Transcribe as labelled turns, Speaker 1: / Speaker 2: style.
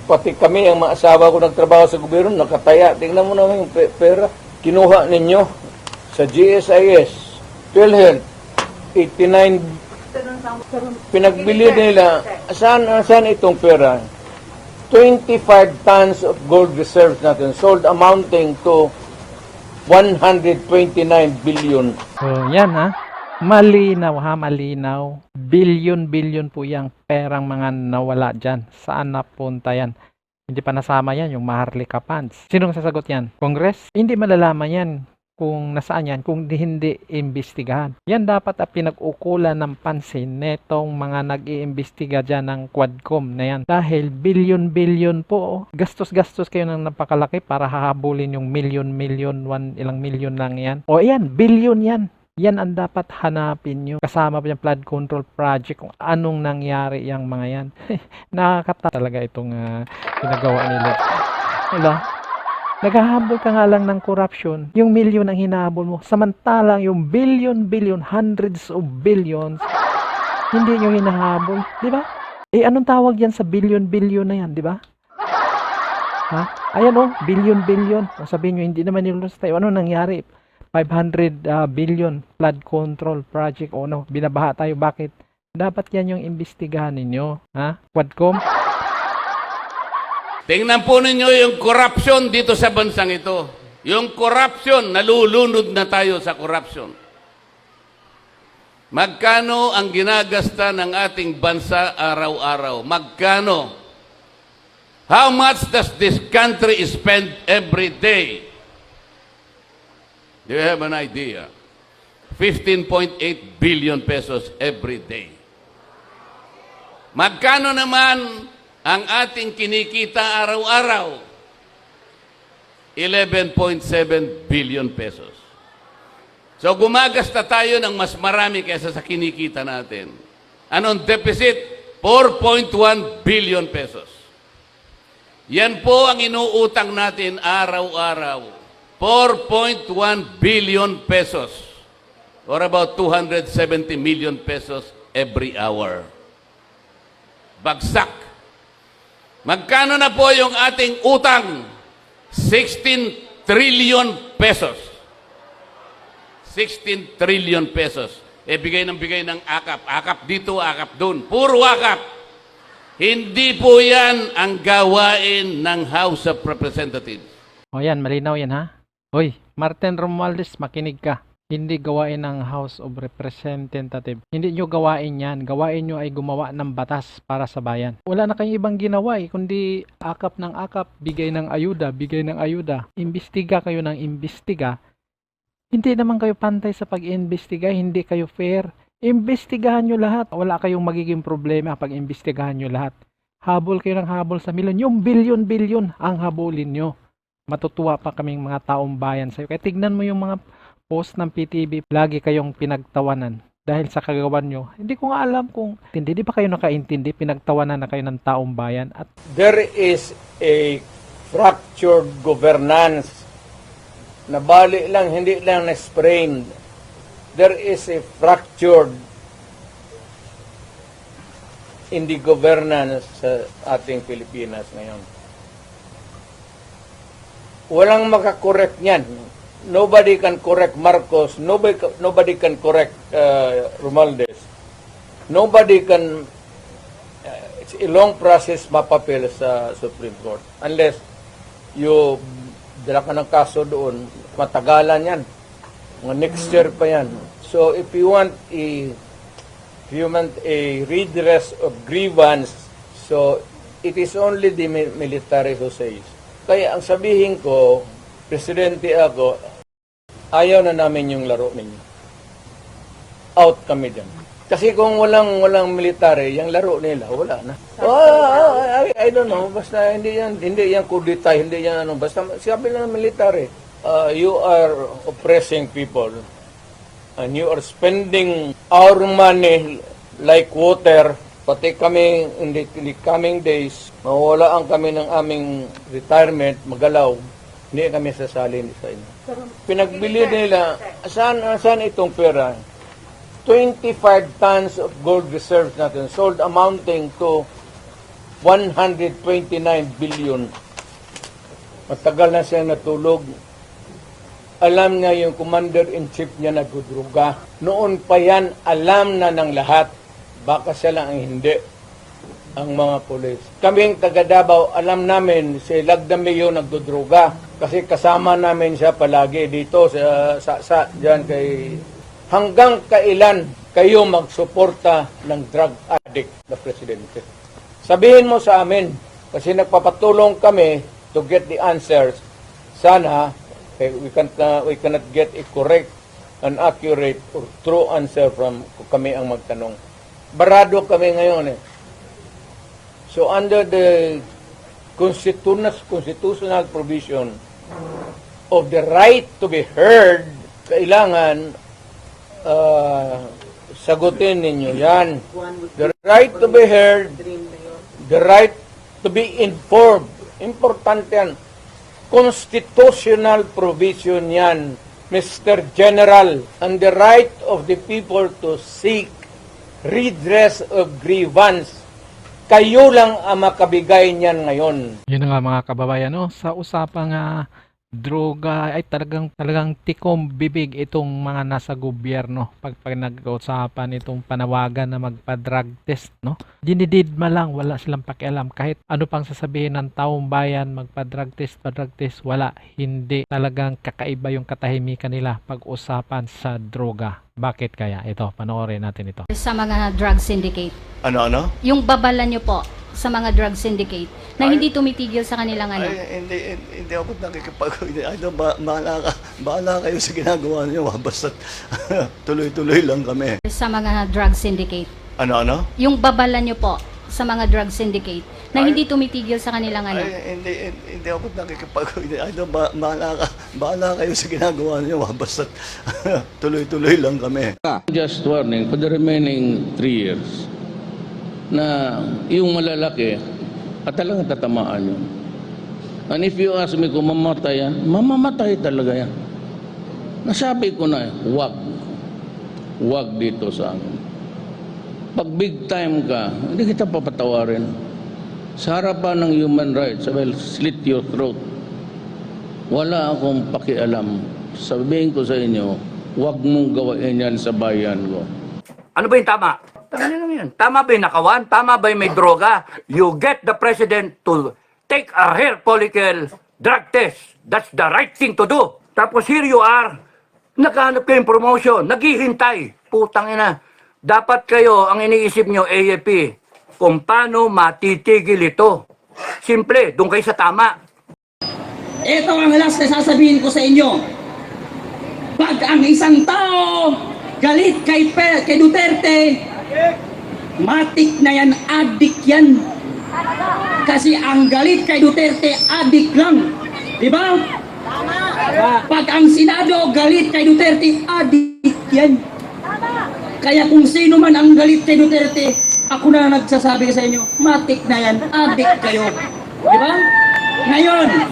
Speaker 1: Pati kami, ang mga asawa ko nagtrabaho sa gobyerno, nakataya. Tingnan mo naman yung pera. Kinuha ninyo sa GSIS, PhilHealth, 89, pinagbili nila. Saan itong pera? 25 tons of gold reserves natin, sold amounting to 129 billion.
Speaker 2: So, yan ha. Malinaw ha, malinaw. Billion po yung perang mga nawala dyan. Saan napunta yan? Hindi pa nasama yan, yung Maharlika funds. Sinong sasagot yan? Congress? Hindi malalaman yan kung nasaan yan, kung hindi imbestigahan. Yan dapat ang pinag-ukulan ng pansin netong mga nag-iimbestiga dyan ng Quadcom na yan. Dahil billion po, gastos-gastos kayo ng napakalaki para hahabulin yung million, ilang million lang yan. O yan, billion yan. Yan ang dapat hanapin nyo. Kasama pa yung flood control project kung anong nangyari yung mga yan. Nakakata talaga itong ginagawa nila. Wala. Naghahabol ka nga lang ng corruption, yung million ang hinahabol mo. Samantalang yung billion, hundreds of billions, hindi nyo hinahabol. Di ba? Eh, anong tawag yan sa billion na yan, di ba? Ha? Ayan oh, billion. O sabihin nyo, hindi naman nilulos tayo. Ano nangyari? 500 billion flood control project. O no, binabaha tayo. Bakit? Dapat yan yung imbestigahan ninyo. Ha? Quadcom?
Speaker 3: Tingnan po ninyo yung corruption dito sa bansang ito. Yung corruption, nalulunod na tayo sa corruption. Magkano ang ginagasta ng ating bansa araw-araw? Magkano? How much does this country spend every day? Do you have an idea? 15.8 billion pesos every day. Magkano naman ang ating kinikita araw-araw? 11.7 billion pesos. So gumagasta tayo ng mas marami kaysa sa kinikita natin. Anong deficit? 4.1 billion pesos. Yan po ang inuutang natin araw-araw. 4.1 billion pesos. Or about 270 million pesos every hour. Bagsak. Magkano na po yung ating utang? 16 trillion pesos. 16 trillion pesos. Eh, bigay ng akap. Akap dito, akap doon. Puro akap. Hindi po yan ang gawain ng House of Representatives.
Speaker 2: O yan, malinaw yan ha. Hoy, Martin Romualdez, makinig ka. Hindi gawain ng House of Representatives. Hindi nyo gawain yan. Gawain nyo ay gumawa ng batas para sa bayan. Wala na kayong ibang ginawa kundi akap ng akap, bigay ng ayuda. Imbestiga kayo ng imbestiga. Hindi naman kayo pantay sa pag-imbestiga, hindi kayo fair. Imbestigahan nyo lahat. Wala kayong magiging problema pag imbestigahan nyo lahat. Habol kayo ng habol sa milyon. Yung billion ang habulin nyo. Matutuwa pa kaming mga taong bayan sa'yo. Kaya tignan mo yung mga post ng PTV, lagi kayong pinagtawanan dahil sa kagawan nyo. Hindi ko nga alam kung hindi ba kayo nakaintindi, pinagtawanan na kayo ng taong bayan. At
Speaker 1: There is a fractured governance. Nabali lang, hindi lang na-sprained. There is a fractured in the governance sa ating Pilipinas ngayon. Walang makakorek niyan. Nobody can correct Marcos. Nobody can correct Romualdez. Nobody can. It's a long process mapapil sa Supreme Court unless you dala ka ng kaso doon. Matagalan yan. Mga next year pa yan. So if you want a redress of grievance, so it is only the military who says. Kaya ang sabihin ko, presidente ako, ayaw na namin yung laro ninyo. Out kami dyan. Kasi kung walang military, yung laro nila, wala na. I don't know, basta hindi yan kudita, hindi yan ano, basta sabi lang ng military, you are oppressing people and you are spending our money like water. Pati kami in the coming days, mawawalaan kami ng aming retirement, magalaw. Hindi kami sasali sa inyo. Pinagbili nila, saan itong pera? 25 tons of gold reserves natin, sold amounting to 129 billion. Matagal na siya natulog. Alam niya yung commander-in-chief niya nagdudruga. Noon pa yan, alam na ng lahat. Baka siya lang ang hindi. Ang mga pulis. Kaming taga Davao, alam namin si Lagdameo nagdudruga. Kasi kasama namin siya palagi dito sa dyan kay... Hanggang kailan kayo magsuporta ng drug addict na presidente? Sabihin mo sa amin, kasi nagpapatulong kami to get the answers. Sana, we cannot get a correct and accurate or true answer from kami ang magtanong. Barado kami ngayon eh. So under the constitutional provision of the right to be heard, kailangan sagutin ninyo yan. The right to be heard, the right to be informed. Importante yan. Constitutional provision yan, Mr. General, and the right of the people to seek redress of grievance. Kayo lang ang makabigay niyan ngayon.
Speaker 2: Yun na nga mga kababayan, no? Sa usapang droga ay talagang tikom bibig itong mga nasa gobyerno pag nag-uusapan itong panawagan na magpa-drug test, no? Dinididma lang, wala silang pakialam kahit ano pang sasabihin ng taong bayan, magpa-drug test, wala, hindi. Talagang kakaiba yung katahimikan nila pag-usapan sa droga. Bakit kaya? Ito, panoorin natin ito.
Speaker 4: Sa mga drug syndicate.
Speaker 5: Ano?
Speaker 4: Yung babala nyo po sa mga drug syndicate na hindi tumitigil sa kanilang ano.
Speaker 5: Ay, hindi ako bahala kayo sa ginagawa niyo, basta tuloy-tuloy lang kami.
Speaker 4: Sa mga drug syndicate.
Speaker 5: Ano?
Speaker 4: Yung babala nyo po sa mga drug syndicate na hindi tumitigil sa kanilang ano.
Speaker 5: Ay, hindi ako bahala kayo sa ginagawa niyo, basta tuloy-tuloy lang kami.
Speaker 3: Just warning for the remaining 3 years na yung malalaki at talagang tatamaan yun. And if you ask me kung mamatay yan, mamamatay talaga yan. Nasabi ko na, wag dito sa amin. Pag big time ka, hindi kita papatawarin. Sa harapan ng human rights, I will slit your throat. Wala akong pakialam. Sabihin ko sa inyo, wag mong gawain yan sa bayan ko.
Speaker 6: Ano ba yung tama? Tama lang yan. Tama ba yung nakawan? Tama ba yung may droga? You get the president to take a hair follicle drug test. That's the right thing to do. Tapos here you are, naghahanap kayong promotion, naghihintay. Putang ina. Dapat kayo, ang iniisip nyo, AFP, kung paano matitigil ito. Simple, doon kayo sa tama.
Speaker 7: Ito ang last na sasabihin ko sa inyo. Pag ang isang tao galit kay Duterte, matik na yan, addict yan. Kasi ang galit kay Duterte, addict lang. Diba? Pag ang Senado galit kay Duterte, addict yan. Kaya kung sino man ang galit kay Duterte, ako na nagsasabi sa inyo, matik na yan, addict kayo. Diba? Ngayon,